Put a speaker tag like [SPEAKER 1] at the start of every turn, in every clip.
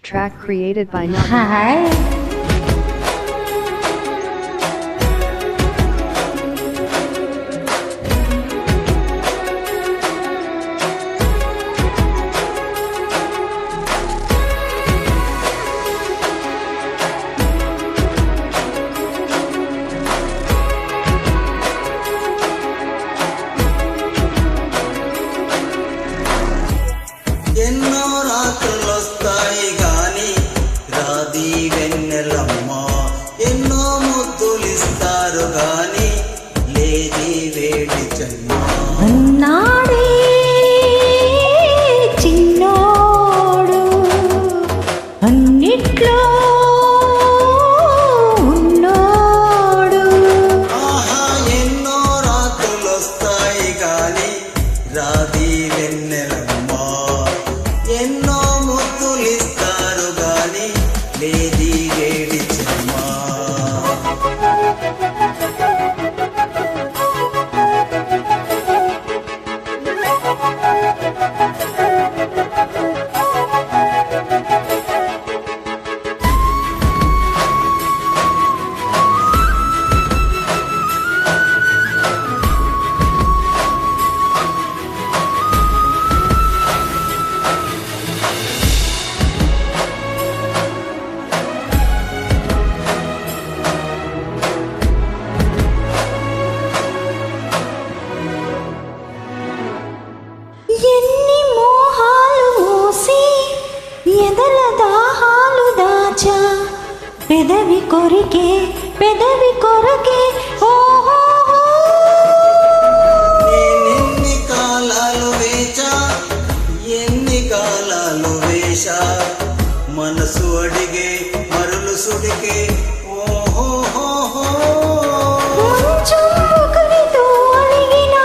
[SPEAKER 1] Track created by Navi.
[SPEAKER 2] Hi.
[SPEAKER 3] ఎన్నో రాత్రులొస్తాయి గాని రాది వెన్నెలమ్మ, ఎన్నో ముద్దులిస్తారు గాని లేది వేడి చెమ్మ.
[SPEAKER 2] అన్నాడే చిన్నోడు అన్నిట్లో ఉన్నోడు.
[SPEAKER 3] ఆహా ఎన్నో రాత్రులొస్తాయి గాని రాది వెన్నెలమ్మ, ఎన్నో ముద్దులిస్తారు గాని లేది వేడి చెమ్మ.
[SPEAKER 2] ఎన్ని మోహాలు మోసి ఎదల దాహాలు దాచా, పెదవి కొరికే ఓహో.
[SPEAKER 3] నేనెన్ని కాలాలు వేచా, ఎన్ని కాలాలు వేశా, మనసు అడిగే మరులు సుడికే ఓహో.
[SPEAKER 2] మంచు ఒకరితో అడిగినా,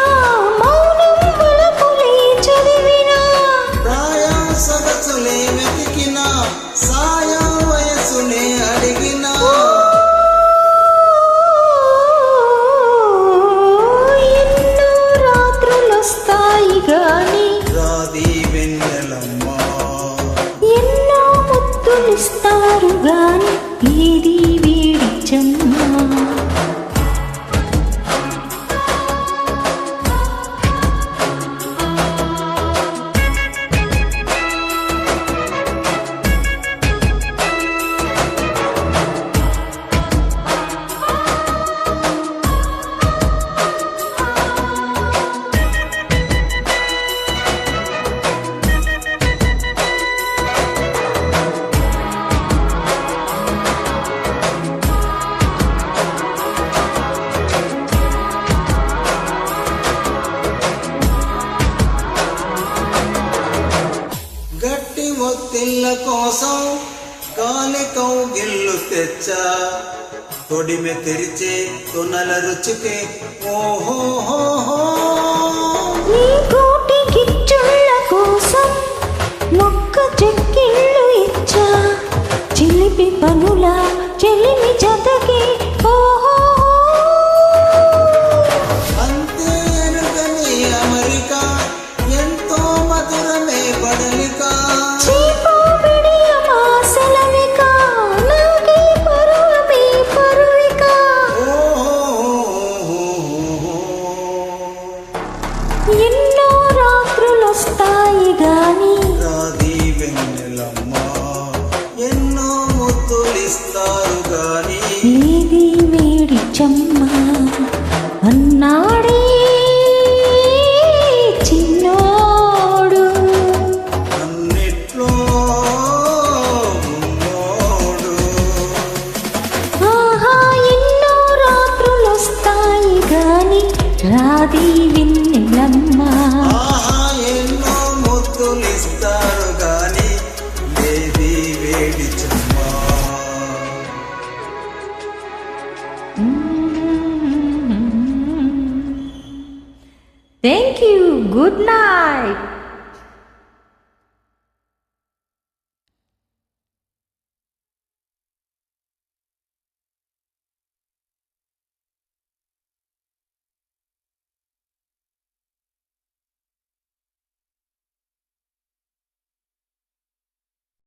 [SPEAKER 2] మౌనం వలపులే చదివినా,
[SPEAKER 3] ప్రాయం సొగసులే వెతికినా, సాయం వయసునే అడిగినా.
[SPEAKER 2] ఎన్నో రాత్రులొస్తాయి గాని
[SPEAKER 3] రాది వెన్నెలమ్మ,
[SPEAKER 2] ఎన్నో ముద్దులిస్తారు గాని ఏది వేడి చెమ్మ.
[SPEAKER 3] గట్టి ఒత్తిళ్ళ కోసం కాలి కౌగిల్లు తెచ్చా, తొడిమె తెరిచే తొనల రుచికే ఓహో.
[SPEAKER 2] నీ కోటి గిచ్చుళ్ళ కోసం మొక్క చెక్కిళ్ళు ఇచ్చా, చిలిపి పనుల చెలిమి జతకి ఓహో.
[SPEAKER 3] అంతే ఎరుగని అమెరిక, ఎంతో మధురమే బడలిక.
[SPEAKER 2] చీపో బిడియమా సెలవిక, నాకీ పరువమే పరువిక.
[SPEAKER 3] ఓహో
[SPEAKER 2] ఎన్నో రాత్రులొస్తాయి గాని
[SPEAKER 3] రాది వెన్నెలమ్మ, ఎన్నో ముద్దులిస్తారు గాని
[SPEAKER 2] ఏది వేడి చెమ్మ. అన్నాడే చిన్నోడు
[SPEAKER 3] అన్నిట్లో ఉన్నోడు.
[SPEAKER 2] ఆహా ఎన్నో రాత్రులొస్తాయి గాని రాది వెన్నెలమ్మ.
[SPEAKER 3] ఆహా ఎన్నో ముద్దులిస్తారు గాని లేది వేడి చెమ్మ.
[SPEAKER 2] Thank you. Good night.